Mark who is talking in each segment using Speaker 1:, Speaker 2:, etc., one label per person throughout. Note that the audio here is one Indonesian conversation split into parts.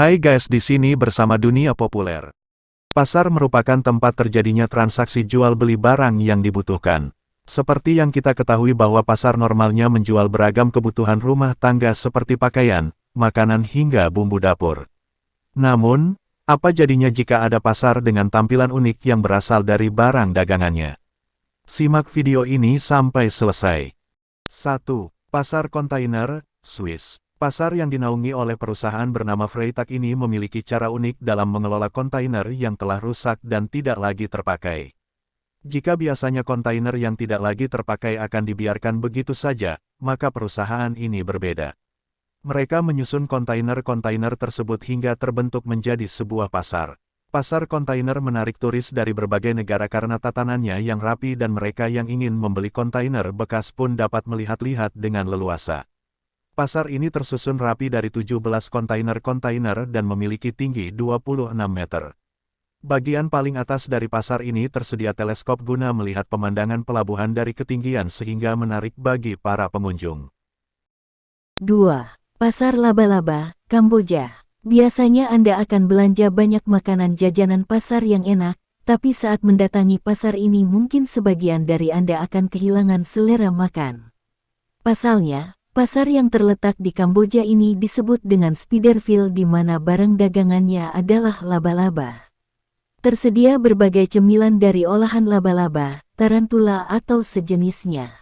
Speaker 1: Hai guys, di sini bersama Dunia Populer. Pasar merupakan tempat terjadinya transaksi jual beli barang yang dibutuhkan. Seperti yang kita ketahui bahwa pasar normalnya menjual beragam kebutuhan rumah tangga seperti pakaian, makanan hingga bumbu dapur. Namun, apa jadinya jika ada pasar dengan tampilan unik yang berasal dari barang dagangannya? Simak video ini sampai selesai. 1. Pasar Kontainer, Swiss. Pasar yang dinaungi oleh perusahaan bernama Freytag ini memiliki cara unik dalam mengelola kontainer yang telah rusak dan tidak lagi terpakai. Jika biasanya kontainer yang tidak lagi terpakai akan dibiarkan begitu saja, maka perusahaan ini berbeda. Mereka menyusun kontainer-kontainer tersebut hingga terbentuk menjadi sebuah pasar. Pasar kontainer menarik turis dari berbagai negara karena tatanannya yang rapi dan mereka yang ingin membeli kontainer bekas pun dapat melihat-lihat dengan leluasa. Pasar ini tersusun rapi dari 17 kontainer-kontainer dan memiliki tinggi 26 meter. Bagian paling atas dari pasar ini tersedia teleskop guna melihat pemandangan pelabuhan dari ketinggian sehingga menarik bagi para pengunjung.
Speaker 2: 2. Pasar Laba-Laba, Kamboja. Biasanya Anda akan belanja banyak makanan jajanan pasar yang enak, tapi saat mendatangi pasar ini mungkin sebagian dari Anda akan kehilangan selera makan. Pasalnya, pasar yang terletak di Kamboja ini disebut dengan Spiderville di mana barang dagangannya adalah laba-laba. Tersedia berbagai cemilan dari olahan laba-laba, tarantula atau sejenisnya.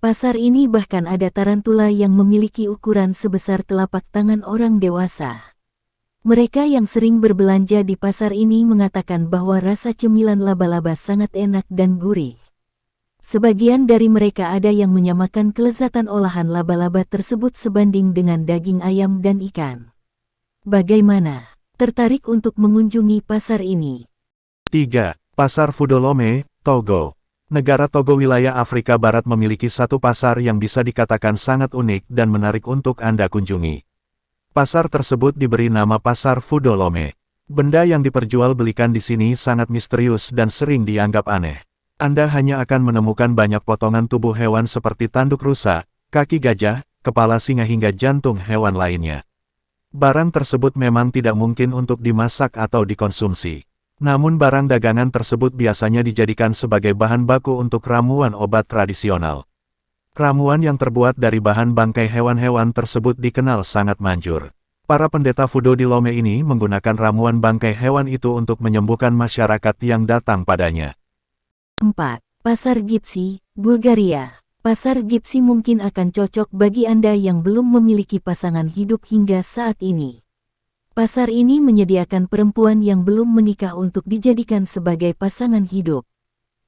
Speaker 2: Pasar ini bahkan ada tarantula yang memiliki ukuran sebesar telapak tangan orang dewasa. Mereka yang sering berbelanja di pasar ini mengatakan bahwa rasa cemilan laba-laba sangat enak dan gurih. Sebagian dari mereka ada yang menyamakan kelezatan olahan laba-laba tersebut sebanding dengan daging ayam dan ikan. Bagaimana? Tertarik untuk mengunjungi pasar ini?
Speaker 1: 3. Pasar Fudolome, Togo. Negara Togo wilayah Afrika Barat memiliki satu pasar yang bisa dikatakan sangat unik dan menarik untuk Anda kunjungi. Pasar tersebut diberi nama Pasar Fudolome. Benda yang diperjualbelikan di sini sangat misterius dan sering dianggap aneh. Anda hanya akan menemukan banyak potongan tubuh hewan seperti tanduk rusa, kaki gajah, kepala singa hingga jantung hewan lainnya. Barang tersebut memang tidak mungkin untuk dimasak atau dikonsumsi. Namun barang dagangan tersebut biasanya dijadikan sebagai bahan baku untuk ramuan obat tradisional. Ramuan yang terbuat dari bahan bangkai hewan-hewan tersebut dikenal sangat manjur. Para pendeta Fudo di Lome ini menggunakan ramuan bangkai hewan itu untuk menyembuhkan masyarakat yang datang padanya.
Speaker 2: 4. Pasar Gipsi, Bulgaria. Pasar Gipsi mungkin akan cocok bagi Anda yang belum memiliki pasangan hidup hingga saat ini. Pasar ini menyediakan perempuan yang belum menikah untuk dijadikan sebagai pasangan hidup.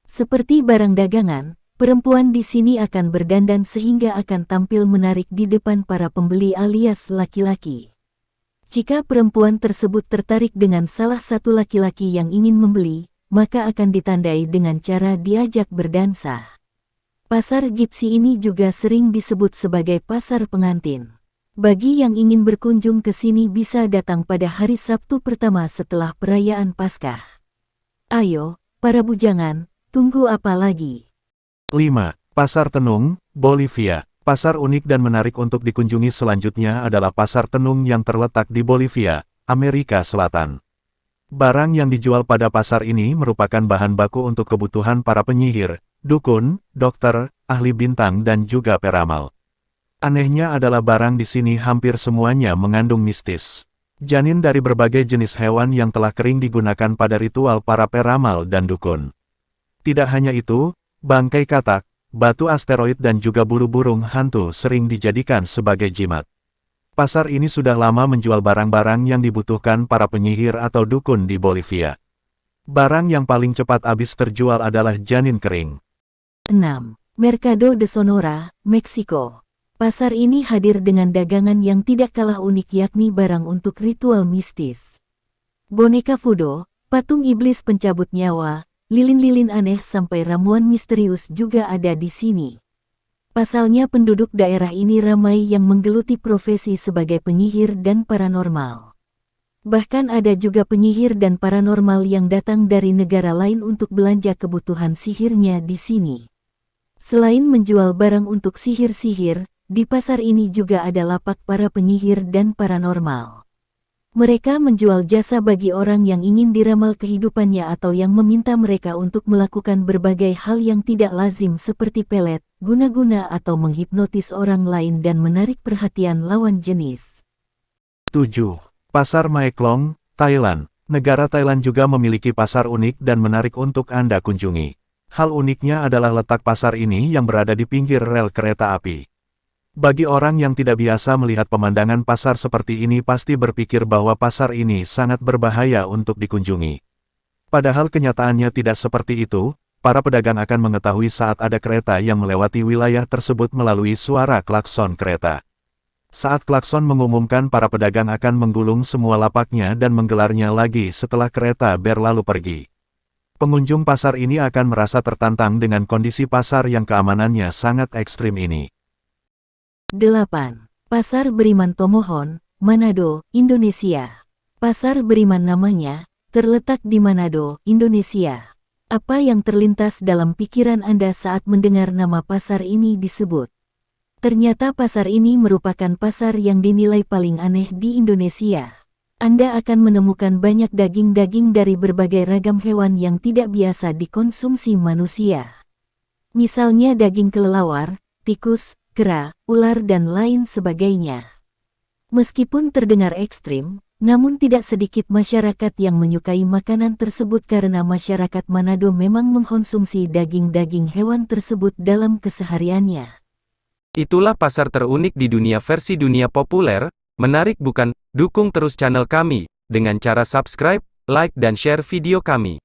Speaker 2: Seperti barang dagangan, perempuan di sini akan berdandan sehingga akan tampil menarik di depan para pembeli alias laki-laki. Jika perempuan tersebut tertarik dengan salah satu laki-laki yang ingin membeli, maka akan ditandai dengan cara diajak berdansa. Pasar Gipsi ini juga sering disebut sebagai pasar pengantin. Bagi yang ingin berkunjung ke sini bisa datang pada hari Sabtu pertama setelah perayaan Paskah. Ayo, para bujangan, tunggu apa lagi?
Speaker 1: 5. Pasar Tenung, Bolivia. Pasar unik dan menarik untuk dikunjungi selanjutnya adalah Pasar Tenung yang terletak di Bolivia, Amerika Selatan. Barang yang dijual pada pasar ini merupakan bahan baku untuk kebutuhan para penyihir, dukun, dokter, ahli bintang dan juga peramal. Anehnya adalah barang di sini hampir semuanya mengandung mistis. Janin dari berbagai jenis hewan yang telah kering digunakan pada ritual para peramal dan dukun. Tidak hanya itu, bangkai katak, batu asteroid dan juga bulu burung hantu sering dijadikan sebagai jimat. Pasar ini sudah lama menjual barang-barang yang dibutuhkan para penyihir atau dukun di Bolivia. Barang yang paling cepat habis terjual adalah janin kering.
Speaker 2: 6. Mercado de Sonora, Meksiko. Pasar ini hadir dengan dagangan yang tidak kalah unik yakni barang untuk ritual mistis. Boneka Fudo, patung iblis pencabut nyawa, lilin-lilin aneh sampai ramuan misterius juga ada di sini. Pasalnya penduduk daerah ini ramai yang menggeluti profesi sebagai penyihir dan paranormal. Bahkan ada juga penyihir dan paranormal yang datang dari negara lain untuk belanja kebutuhan sihirnya di sini. Selain menjual barang untuk sihir-sihir, di pasar ini juga ada lapak para penyihir dan paranormal. Mereka menjual jasa bagi orang yang ingin diramal kehidupannya atau yang meminta mereka untuk melakukan berbagai hal yang tidak lazim seperti pelet, guna-guna atau menghipnotis orang lain dan menarik perhatian lawan jenis.
Speaker 1: 7. Pasar Mae Klong, Thailand. Negara Thailand juga memiliki pasar unik dan menarik untuk Anda kunjungi. Hal uniknya adalah letak pasar ini yang berada di pinggir rel kereta api. Bagi orang yang tidak biasa melihat pemandangan pasar seperti ini pasti berpikir bahwa pasar ini sangat berbahaya untuk dikunjungi. Padahal kenyataannya tidak seperti itu, para pedagang akan mengetahui saat ada kereta yang melewati wilayah tersebut melalui suara klakson kereta. Saat klakson mengumumkan, para pedagang akan menggulung semua lapaknya dan menggelarnya lagi setelah kereta berlalu pergi. Pengunjung pasar ini akan merasa tertantang dengan kondisi pasar yang keamanannya sangat ekstrim ini.
Speaker 2: 8. Pasar Beriman Tomohon, Manado, Indonesia. Pasar Beriman namanya, terletak di Manado, Indonesia. Apa yang terlintas dalam pikiran Anda saat mendengar nama pasar ini disebut? Ternyata pasar ini merupakan pasar yang dinilai paling aneh di Indonesia. Anda akan menemukan banyak daging-daging dari berbagai ragam hewan yang tidak biasa dikonsumsi manusia. Misalnya daging kelelawar, tikus, kera, ular dan lain sebagainya. Meskipun terdengar ekstrim, namun tidak sedikit masyarakat yang menyukai makanan tersebut karena masyarakat Manado memang mengkonsumsi daging-daging hewan tersebut dalam kesehariannya.
Speaker 3: Itulah pasar terunik di dunia versi dunia populer. Menarik bukan? Dukung terus channel kami dengan cara subscribe, like dan share video kami.